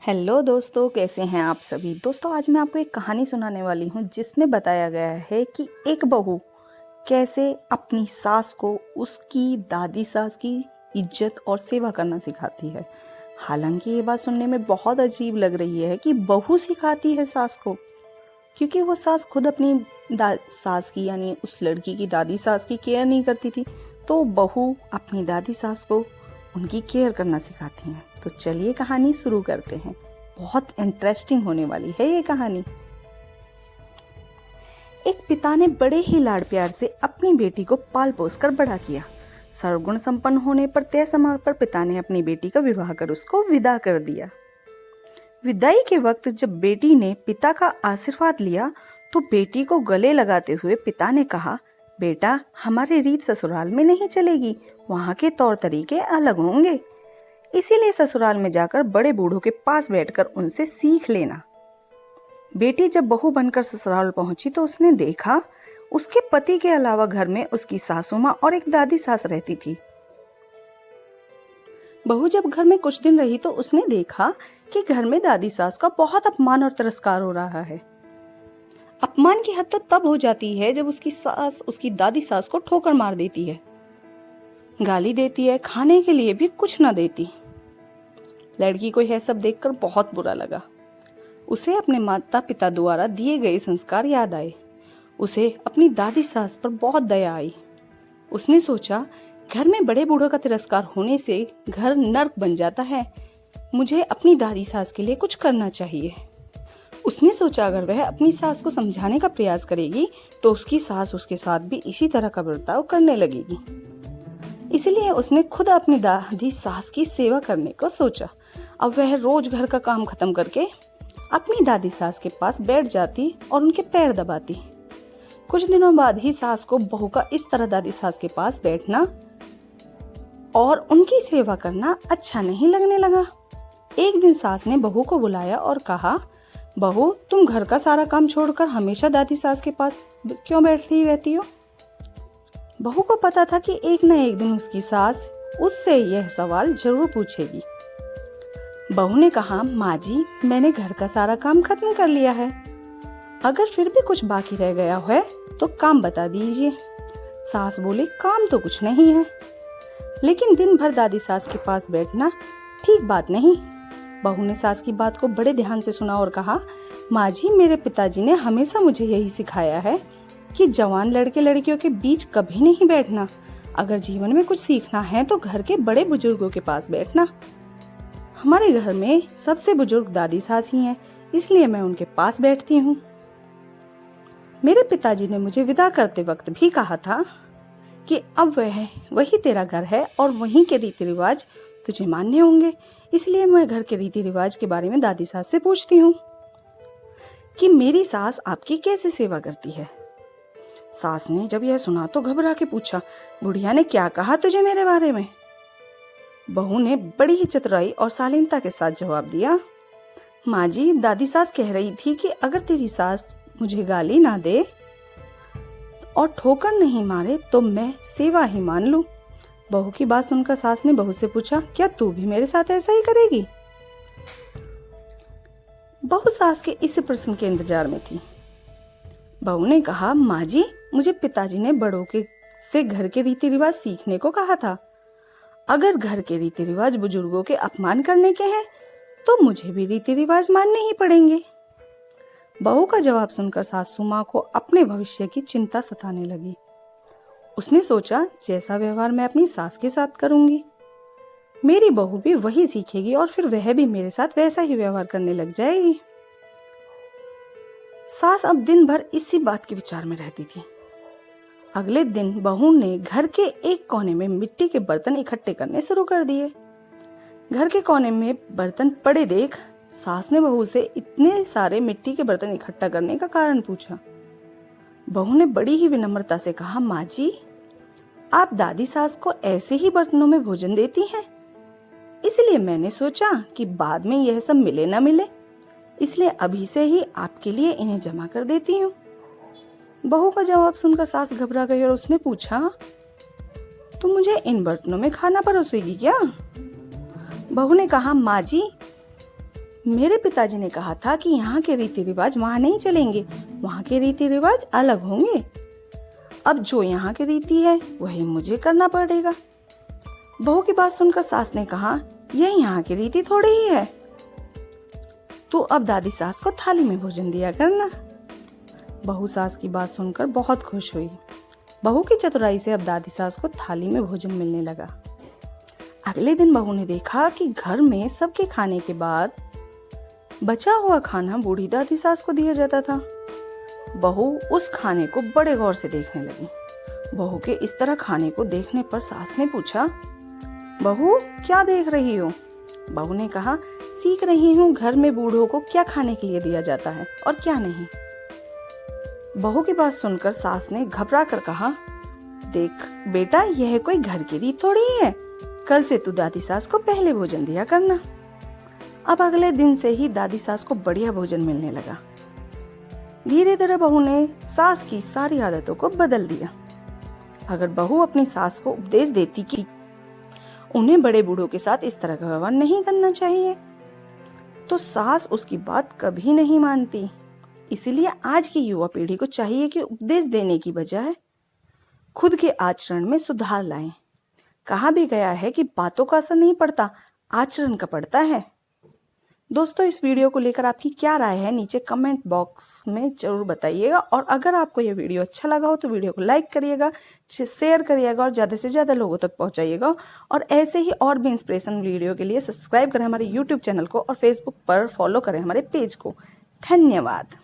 Hello दोस्तों, कैसे हैं आप सभी। दोस्तों, आज मैं आपको एक कहानी सुनाने वाली हूँ जिसमें बताया गया है कि एक बहू कैसे अपनी सास को उसकी दादी सास की इज्जत और सेवा करना सिखाती है। हालांकि ये बात सुनने में बहुत अजीब लग रही है कि बहू सिखाती है सास को, क्योंकि वो सास खुद अपनी सास की यानी उस लड़की की दादी सास की केयर नहीं करती थी, तो बहू अपनी दादी सास को उनकी केयर करना सिखाती हैं। तो चलिए कहानी शुरू करते हैं। बहुत इंटरेस्टिंग होने वाली है ये कहानी। एक पिता ने बड़े ही लाड़ प्यार से अपनी बेटी को पाल पोस कर बड़ा किया। सर्वगुण संपन्न होने पर तय समय पर पिता ने अपनी बेटी का विवाह कर उसको विदा कर दिया। विदाई के वक्त जब बेटी ने पिता का आशीर्वाद लिया तो बेटी को गले लगाते हुए पिता ने कहा, बेटा, हमारी रीत ससुराल में नहीं चलेगी, वहाँ के तौर तरीके अलग होंगे, इसीलिए ससुराल में जाकर बड़े बूढ़ों के पास बैठकर उनसे सीख लेना। बेटी जब बहू बनकर ससुराल पहुंची तो उसने देखा उसके पति के अलावा घर में उसकी सासू माँ और एक दादी सास रहती थी। बहू जब घर में कुछ दिन रही तो उसने देखा कि घर में दादी सास का बहुत अपमान और तिरस्कार हो रहा है। अपमान की हद तो तब हो जाती है जब उसकी सास उसकी दादी सास को ठोकर मार देती है, गाली देती है, खाने के लिए भी कुछ न देती। लड़की को यह सब देखकर बहुत बुरा लगा। उसे अपने माता पिता द्वारा दिए गए संस्कार याद आए। उसे अपनी दादी सास पर बहुत दया आई। उसने सोचा, घर में बड़े बूढ़ों का तिरस्कार होने से घर नर्क बन जाता है, मुझे अपनी दादी सास के लिए कुछ करना चाहिए। उसने सोचा अगर वह अपनी सास को समझाने का प्रयास करेगी तो उसकी सास उसके साथ भी इसी तरह का बर्ताव करने लगेगी। इसलिए उसने खुद अपनी दादी सास की सेवा करने को सोचा। अब वह रोज घर का काम खत्म करके अपनी दादी सास के पास बैठ जाती और उनके पैर दबाती। कुछ दिनों बाद ही सास को बहू का इस तरह दादी सास के पास बैठना और उनकी सेवा करना अच्छा नहीं लगने लगा। एक दिन सास ने बहू को बुलाया और कहा, बहू, तुम घर का सारा काम छोड़कर हमेशा दादी सास के पास क्यों बैठती रहती हो। बहू को पता था कि एक न एक दिन उसकी सास उससे यह सवाल जरूर पूछेगी। बहू ने कहा, माँ जी, मैंने घर का सारा काम खत्म कर लिया है, अगर फिर भी कुछ बाकी रह गया है तो काम बता दीजिए। सास बोली, काम तो कुछ नहीं है, लेकिन दिन भर दादी सास के पास बैठना ठीक बात नहीं। बहू ने सास की बात को बड़े ध्यान से सुना और कहा, माँ जी, मेरे पिताजी ने हमेशा मुझे यही सिखाया है कि जवान लड़के लड़कियों के बीच कभी नहीं बैठना। अगर जीवन में कुछ सीखना है तो घर के बड़े बुजुर्गों के पास बैठना। हमारे घर में सबसे बुजुर्ग दादी सास ही हैं, इसलिए मैं उनके पास बैठती हूँ। मेरे पिताजी ने मुझे विदा करते वक्त भी कहा था कि अब वही तेरा घर है और वहीं के रीति रिवाज तुझे मानने होंगे, इसलिए मैं घर के रीति रिवाज के बारे में दादी सास से पूछती हूँ कि मेरी सास आपकी कैसे सेवा करती है। सास ने जब यह सुना तो घबरा के पूछा, बुढ़िया ने क्या कहा तुझे मेरे बारे में। बहू ने बड़ी ही चतुराई और शालीनता के साथ जवाब दिया, माँ जी, दादी सास कह रही थी कि अगर तेरी सास मुझे गाली ना दे और ठोकर नहीं मारे तो मैं सेवा ही मान लूं। बहू की बात सुनकर सास ने बहू से पूछा, क्या तू भी मेरे साथ ऐसा ही करेगी। बहू सास के इस प्रश्न के इंतजार में थी। बहू ने कहा, माँ जी, मुझे पिताजी ने बड़ों के से घर के रीति रिवाज सीखने को कहा था। अगर घर के रीति रिवाज बुजुर्गों के अपमान करने के हैं तो मुझे भी रीति रिवाज मानने ही पड़ेंगे। बहू का जवाब सुनकर सासू माँ को अपने भविष्य की चिंता सताने लगी। उसने सोचा, जैसा व्यवहार मैं अपनी सास के साथ करूंगी, मेरी बहू भी वही सीखेगी और फिर वह भी मेरे साथ वैसा ही व्यवहार करने लग जाएगी। सास अब दिन भर इसी बात के विचार में रहती थी। अगले दिन बहू ने घर के एक कोने में मिट्टी के बर्तन इकट्ठे करने शुरू कर दिए। घर के कोने में बर्तन पड़े देख सास ने बहू से इतने सारे मिट्टी के बर्तन इकट्ठा करने का कारण पूछा। बहू ने बड़ी ही विनम्रता से कहा, माँ जी, आप दादी सास को ऐसे ही बर्तनों में भोजन देती हैं, इसलिए मैंने सोचा कि बाद में यह सब मिले न मिले, इसलिए अभी से ही आपके लिए इन्हें जमा कर देती हूँ। बहू का जवाब सुनकर सास घबरा गई और उसने पूछा, तुम मुझे इन बर्तनों में खाना परोसेगी क्या। बहू ने कहा, माँ जी, मेरे पिताजी ने कहा था कि यहाँ के रीति रिवाज वहाँ नहीं चलेंगे, वहाँ के रीति रिवाज अलग होंगे। अब जो यहाँ की रीति है वही मुझे करना पड़ेगा। बहू की बात सुनकर सास ने कहा, यह यहाँ की रीति थोड़ी ही है, तो अब दादी सास को थाली में भोजन दिया करना। बहू सास की बात सुनकर बहुत खुश हुई। बहू की चतुराई से अब दादी सास को थाली में भोजन मिलने लगा। अगले दिन बहू ने देखा कि घर में सबके खाने के बाद बचा हुआ खाना बूढ़ी दादी सास को दिया जाता था। बहू उस खाने को बड़े गौर से देखने लगी। बहू के इस तरह खाने को देखने पर सास ने पूछा, बहू क्या देख रही हो? बहू ने कहा, सीख रही हूँ घर में बूढ़ों को क्या खाने के लिए दिया जाता है और क्या नहीं। बहू की बात सुनकर सास ने घबरा कर कहा, देख बेटा, यह कोई घर की रीत थोड़ी है, कल से तू दादी सास को पहले भोजन दिया करना। अब अगले दिन से ही दादी सास को बढ़िया भोजन मिलने लगा। धीरे धीरे बहू ने सास की सारी आदतों को बदल दिया। अगर बहू अपनी सास को उपदेश देती कि उन्हें बड़े बूढ़ों के साथ इस तरह का व्यवहार नहीं करना चाहिए, तो सास उसकी बात कभी नहीं मानती। इसीलिए आज की युवा पीढ़ी को चाहिए कि उपदेश देने की बजाय खुद के आचरण में सुधार लाएं। कहा भी गया है कि बातों का असर नहीं पड़ता, आचरण का पड़ता है। दोस्तों, इस वीडियो को लेकर आपकी क्या राय है नीचे कमेंट बॉक्स में जरूर बताइएगा। और अगर आपको यह वीडियो अच्छा लगा हो तो वीडियो को लाइक करिएगा, शेयर करिएगा और ज़्यादा से ज़्यादा लोगों तक पहुंचाइएगा। और ऐसे ही और भी इंस्पिरेशन वीडियो के लिए सब्सक्राइब करें हमारे यूट्यूब चैनल को और फेसबुक पर फॉलो करें हमारे पेज को। धन्यवाद।